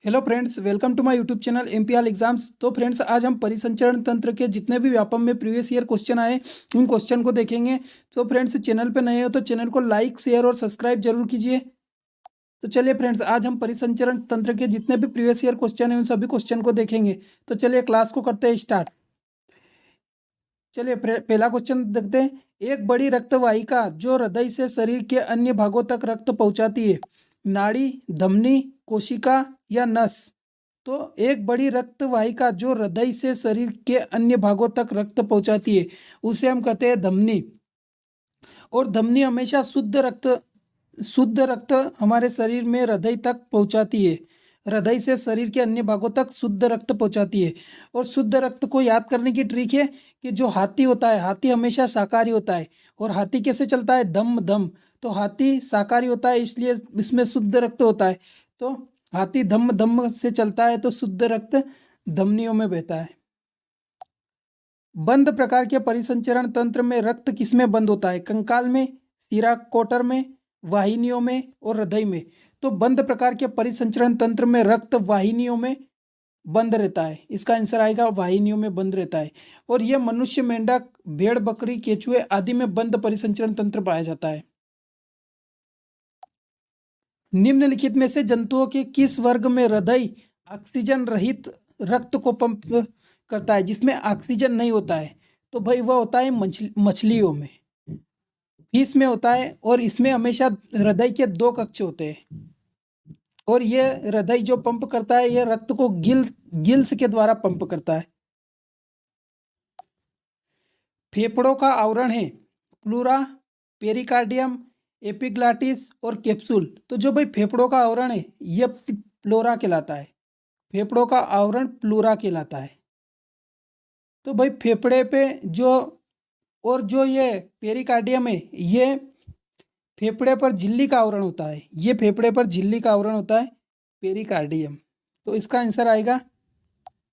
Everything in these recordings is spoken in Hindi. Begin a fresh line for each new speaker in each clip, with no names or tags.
Hello friends, welcome to my YouTube channel MPR exams. तो फ्रेंड्स, आज हम परिसंचरण तंत्र के जितने भी व्यापम में प्रीवियस ईयर क्वेश्चन आए उन क्वेश्चन को देखेंगे। तो फ्रेंड्स, चैनल पे नए हो तो चैनल को लाइक शेयर और सब्सक्राइब जरूर कीजिए। तो चलिए फ्रेंड्स, आज हम परिसंचरण तंत्र के जितने भी प्रीवियस ईयर क्वेश्चन हैं उन सभी क्वेश्चन को देखेंगे। तो चलिए क्लास को करते हैं स्टार्ट। चलिए पहला क्वेश्चन देखते हैं। एक बड़ी रक्तवाहिका जो हृदय से शरीर के अन्य भागों तक रक्त पहुंचाती है, नाड़ी, धमनी, कोशिका या नस। तो एक बड़ी रक्तवाहिका जो हृदय से शरीर के अन्य भागों तक रक्त पहुंचाती है उसे हम कहते हैं धमनी। और धमनी हमेशा शुद्ध रक्त हमारे शरीर में हृदय तक पहुंचाती है। हृदय से शरीर के अन्य भागों तक शुद्ध रक्त पहुंचाती है। और शुद्ध रक्त को याद करने की ट्रिक है कि जो हाथी होता है, हाथी हमेशा शाकाहारी होता है। और हाथी कैसे चलता है? दम दम। तो हाथी शाकाहारी होता है, इसलिए इसमें शुद्ध रक्त होता है। तो हाथी धम्म धम्म से चलता है, तो शुद्ध रक्त धमनियों में बहता है। बंद प्रकार के परिसंचरण तंत्र में रक्त किसमें बंद होता है? कंकाल में, सीरा कोटर में, वाहिनियों में और हृदय में। तो बंद प्रकार के परिसंचरण तंत्र में रक्त वाहिनियों में बंद रहता है। इसका आंसर आएगा वाहिनियों में बंद रहता है। और यह मनुष्य, मेंढक, भेड़, बकरी, केचुए आदि में बंद परिसंचरण तंत्र पाया जाता है। निम्नलिखित में से जंतुओं के किस वर्ग में हृदय ऑक्सीजन रहित रक्त को पंप करता है, जिसमें ऑक्सीजन नहीं होता है? तो भाई वह होता है मछलियों में, फिश में होता है। और इसमें हमेशा हृदय के दो कक्ष होते हैं। और ये हृदय जो पंप करता है, ये रक्त को गिल्स के द्वारा पंप करता है। फेफड़ों का आवरण है प्लूरा, पेरिकार्डियम, एपिग्लाटिस और कैप्सूल। तो जो भाई फेफड़ों का आवरण है यह प्लोरा कहलाता है। फेफड़ों का आवरण प्लूरा कहलाता है। तो भाई फेफड़े पे जो, और जो ये पेरिकार्डियम है, ये फेफड़े पर झिल्ली का आवरण होता है। ये फेफड़े पर झिल्ली का आवरण होता है, पेरिकार्डियम। तो इसका आंसर आएगा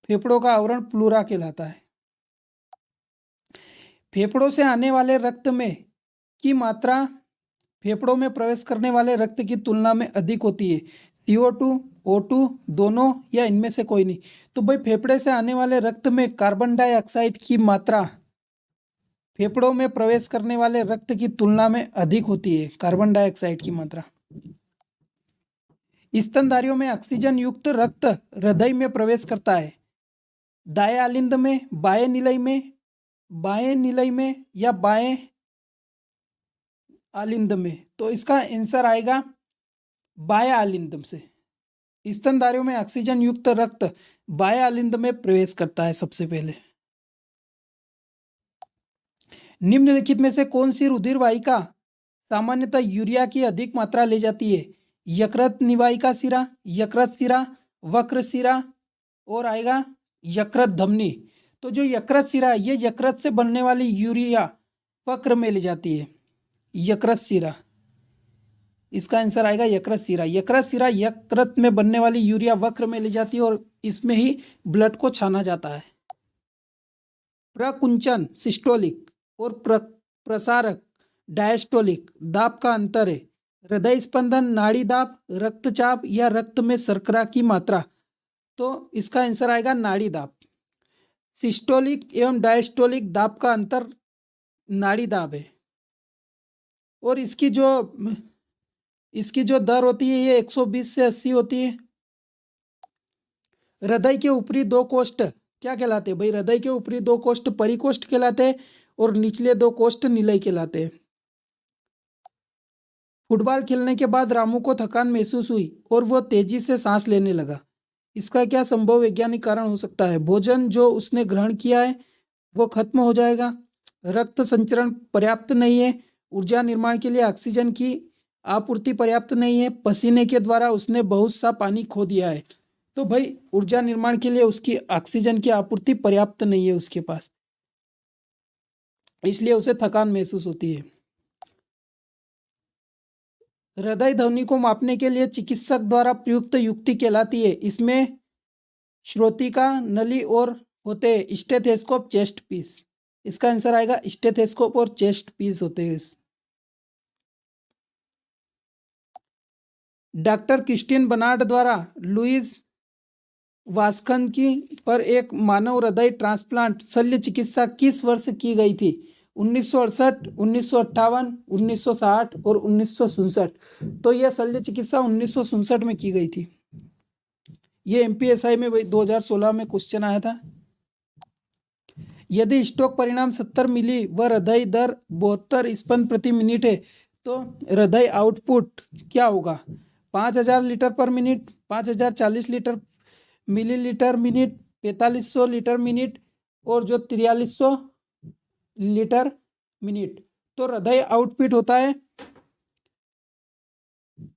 फेफड़ों का आवरण प्लूरा कहलाता है। फेफड़ों से आने वाले रक्त में की मात्रा फेफड़ों में प्रवेश करने वाले रक्त की तुलना में अधिक होती है। CO2, O2, दोनों या इनमें से कोई नहीं। तो भाई फेफड़े से आने वाले रक्त में कार्बन डाइऑक्साइड की मात्रा फेफड़ों में प्रवेश करने वाले रक्त की तुलना में अधिक होती है, कार्बन डाइऑक्साइड की मात्रा। स्तनधारियों में ऑक्सीजन युक्त रक्त हृदय में प्रवेश करता है दाएं आलिंद में, बाएं निलय में या बाएं आलिंद में। तो इसका आंसर आएगा बाएं आलिंद से। स्तनधारियों में ऑक्सीजन युक्त रक्त बाएं आलिंद में प्रवेश करता है सबसे पहले। निम्नलिखित में से कौन सी रुधिर वाहिका सामान्यतः यूरिया की अधिक मात्रा ले जाती है? यकृत निवाहिका शिरा, यकृत शिरा, वक्र शिरा और आएगा यकृत धमनी। तो जो यकृत शिरा है, ये यकृत से बनने वाली यूरिया वक्र में ले जाती है, यकृत शिरा। इसका आंसर आएगा यकृत शिरा। यकृत शिरा यकृत में बनने वाली यूरिया वक्र में ले जाती है और इसमें ही ब्लड को छाना जाता है। प्रकुंचन सिस्टोलिक और प्रसारक डायस्टोलिक दाब का अंतर है हृदय स्पंदन, नाड़ी दाब, रक्तचाप या रक्त में शर्करा की मात्रा। तो इसका आंसर आएगा नाड़ी दाब। सिस्टोलिक एवं डायस्टोलिक दाब का अंतर नाड़ी दाब है। और इसकी जो दर होती है ये 120 से 80 होती है। हृदय के ऊपरी दो कोष्ठ क्या कहलाते हैं? भाई हृदय के ऊपरी दो कोष्ठ परिकोष्ठ कहलाते हैं और निचले दो कोष्ठ निलय कहलाते हैं। फुटबॉल खेलने के बाद रामू को थकान महसूस हुई और वह तेजी से सांस लेने लगा। इसका क्या संभव वैज्ञानिक कारण हो सकता है? भोजन जो उसने ग्रहण किया है वो खत्म हो जाएगा, रक्त संचरण पर्याप्त नहीं है, ऊर्जा निर्माण के लिए ऑक्सीजन की आपूर्ति पर्याप्त नहीं है, पसीने के द्वारा उसने बहुत सा पानी खो दिया है। तो भाई ऊर्जा निर्माण के लिए उसकी ऑक्सीजन की आपूर्ति पर्याप्त नहीं है उसके पास, इसलिए उसे थकान महसूस होती है। हृदय ध्वनि को मापने के लिए चिकित्सक द्वारा प्रयुक्त युक्ति कहलाती है। इसमें श्रोतिका, नली और होते हैं स्टेथोस्कोप, चेस्ट पीस। इसका आंसर आएगा स्टेथोस्कोप और चेस्ट पीस होते हैं। डॉक्टर क्रिस्टियन बर्नार्ड द्वारा लुईस वासखंड की पर एक मानव हृदय ट्रांसप्लांट शल्य चिकित्सा किस वर्ष की गई थी? 1968, 1958, 1960 और 1967। तो यह शल्य चिकित्सा 1967 में की गई थी। ये एमपीएसआई में वही 2016 में क्वेश्चन आया था। यदि स्टोक परिणाम 70 मिली व हृदय दर 72 स्पंद प्रति मिनट है तो हृदय आउटपुट क्या होगा? 5000 लीटर पर minute, 5040 litre millilitre minute, 4500 litre minute और जो 4300 लीटर मिनट। तो हृदय आउटपुट होता है,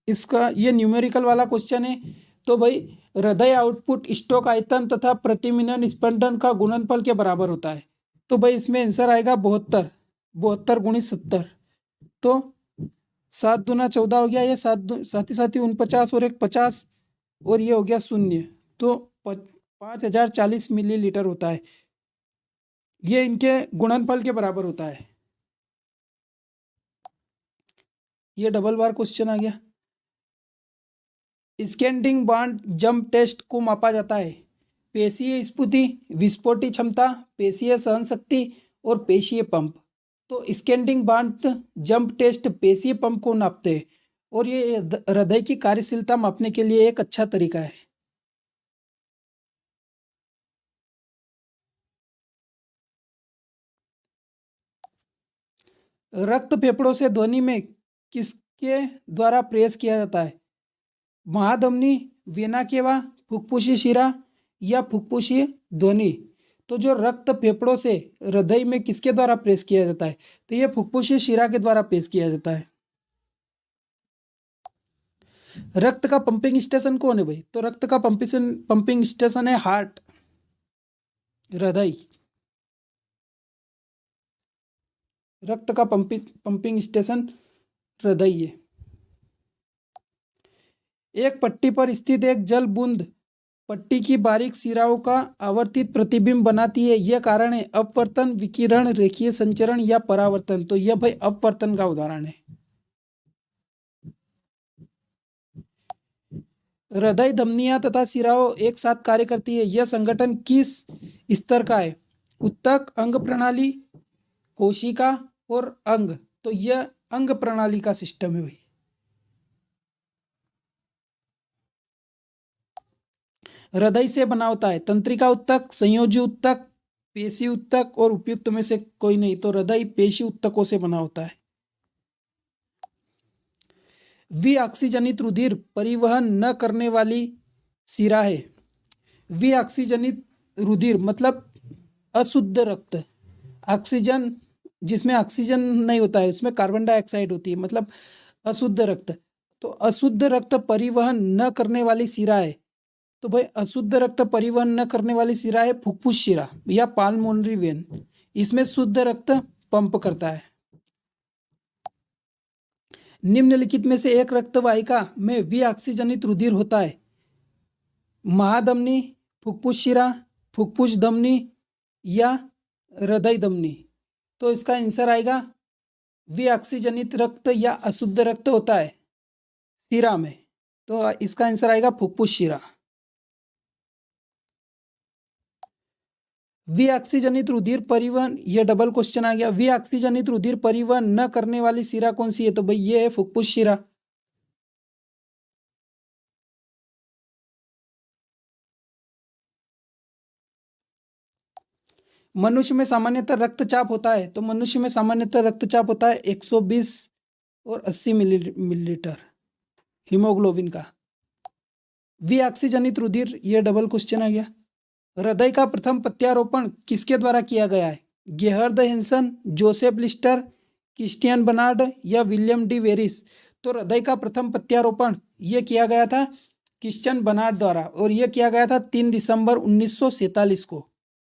इसका ये न्यूमेरिकल वाला क्वेश्चन है। तो भाई हृदय आउटपुट स्टोक आयतन तथा प्रति मिनट स्पंदन का गुणनफल के बराबर होता है। तो भाई इसमें आंसर आएगा 72, 72 गुणित 70। तो 7 दूना 14 हो गया, ये साथ ही 49 और एक 50 और ये हो गया 0। तो 5040 मिलीलीटर होता है, ये इनके गुणनफल के बराबर होता है। ये डबल बार क्वेश्चन आ गया। स्कैंडिंग बांड जंप टेस्ट को मापा जाता है पेशीय स्फूर्ति, विस्फोटी क्षमता, पेशीय सहन शक्ति और पेशीय पंप। तो स्कैंडिंग बांड जंप टेस्ट पेशीय पंप को नापते हैं और ये हृदय की कार्यशीलता मापने के लिए एक अच्छा तरीका है। रक्त फेफड़ों से ध्वनि में किसके द्वारा प्रेस किया जाता है? महाधमनी, वेना केवा, फुफ्फुसी शिरा या फुफ्फुसी ध्वनि। तो जो रक्त फेफड़ों से हृदय में किसके द्वारा प्रेस किया जाता है? तो ये फुफ्फुसी शिरा के द्वारा प्रेस किया जाता है। रक्त का पंपिंग स्टेशन कौन है भाई? तो रक्त का पंपिंग स्टेशन है हार्ट, हृदय। रक्त का पंपिंग स्टेशन हृदय है। एक पट्टी पर स्थित एक जल बूंद पट्टी की बारीक सिराओं का आवर्तित प्रतिबिंब बनाती है। यह कारण है अपवर्तन, विकिरण, रेखीय संचरण या परावर्तन। तो यह भाई अपवर्तन का उदाहरण है। हृदय, धमनियां तथा सिराओं एक साथ कार्य करती है। यह संगठन किस स्तर का है? ऊतक, अंग प्रणाली, कोशिका और अंग। तो यह अंग प्रणाली का सिस्टम है भाई। हृदय से बना होता है तंत्रिका ऊतक, संयोजी ऊतक, पेशी ऊतक और उपयुक्त में से कोई नहीं। तो हृदय पेशी ऊतकों से बना होता है। विऑक्सीजनित रुधिर परिवहन न करने वाली सिरा है। विऑक्सीजनित रुधिर मतलब अशुद्ध रक्त, ऑक्सीजन जिसमें ऑक्सीजन नहीं होता है उसमें कार्बन डाइऑक्साइड होती है, मतलब अशुद्ध रक्त। तो अशुद्ध रक्त परिवहन न करने वाली सिरा है। तो भाई अशुद्ध रक्त परिवहन न करने वाली सिरा है फुफ्फुस शिरा या पाल्मोनरी वेन। इसमें शुद्ध रक्त पंप करता है। निम्नलिखित में से एक रक्त वाहिका में विऑक्सीजनित रुधिर होता है? महाधमनी, फुफ्फुस शिरा, फुफ्फुस धमनी या हृदय धमनी। तो इसका आंसर आएगा विऑक्सीजनित रक्त या अशुद्ध रक्त होता है शिरा में। तो इसका आंसर आएगा फुफ्फुस शिरा। विऑक्सीजनित रुधिर परिवहन, ये डबल क्वेश्चन आ गया। विऑक्सीजनित रुधिर परिवहन न करने वाली शिरा कौन सी है? तो भाई ये है फुफ्फुस शिरा। मनुष्य में सामान्यतः रक्तचाप होता है? तो मनुष्य में सामान्यतः रक्तचाप होता है 120 और 80 मिलीलीटर हीमोग्लोबिन का। विऑक्सीजनित रुधिर, ये डबल क्वेश्चन आ गया। हृदय का प्रथम प्रत्यारोपण किसके द्वारा किया गया है? Gerhard Hansen, Joseph Lister, Christiaan Barnard या विलियम डी वेरिस। तो हृदय का प्रथम प्रत्यारोपण ये किया गया था क्रिस्टियन बर्नार्ड द्वारा और यह किया गया था 3 दिसंबर 1947 को,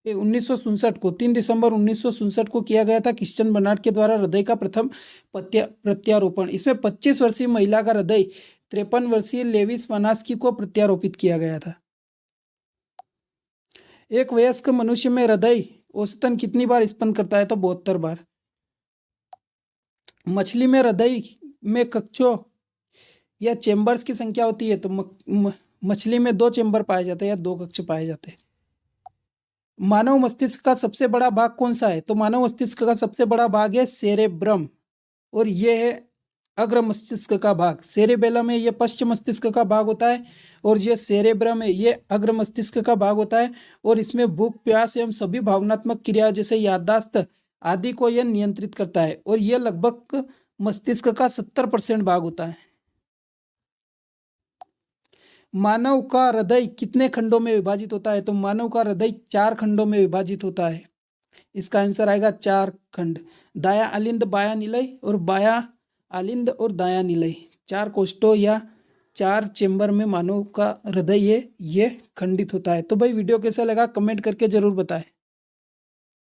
1967 को, 3 दिसंबर 1967 को किया गया था क्रिस्टियन बर्नार्ड के द्वारा हृदय का प्रथम प्रत्यारोपण। इसमें 25 वर्षीय महिला का हृदय 53 वर्षीय लेविस वानास्की को प्रत्यारोपित किया गया था। एक वयस्क मनुष्य में हृदय औसतन कितनी बार स्पंद करता है? तो 72 बार। मछली में हृदय में कक्षों या चेम्बर्स की संख्या होती है? तो मछली में 2 चेम्बर पाए जाते हैं या 2 कक्ष पाए जाते हैं। मानव मस्तिष्क का सबसे बड़ा भाग कौन सा है? तो मानव मस्तिष्क का सबसे बड़ा भाग है सेरेब्रम, और ये है अग्र मस्तिष्क का भाग। सेरेबेलम है ये पश्च मस्तिष्क का भाग होता है, और ये सेरेब्रम है ये अग्र मस्तिष्क का भाग होता है, और इसमें भूख प्यास एवं सभी भावनात्मक क्रिया जैसे याददाश्त आदि को यह नियंत्रित करता है, और यह लगभग मस्तिष्क का 70% भाग होता है। मानव का हृदय कितने खंडों में विभाजित होता है? तो मानव का हृदय 4 खंडों में विभाजित होता है। इसका आंसर आएगा 4 खंड। दाया अलिंद बाया निलय, और बाया अलिंद और दाया निलय 4 कोष्ठों या 4 चेम्बर में मानव का हृदय ये खंडित होता है। तो भाई वीडियो कैसा लगा कमेंट करके जरूर बताएं।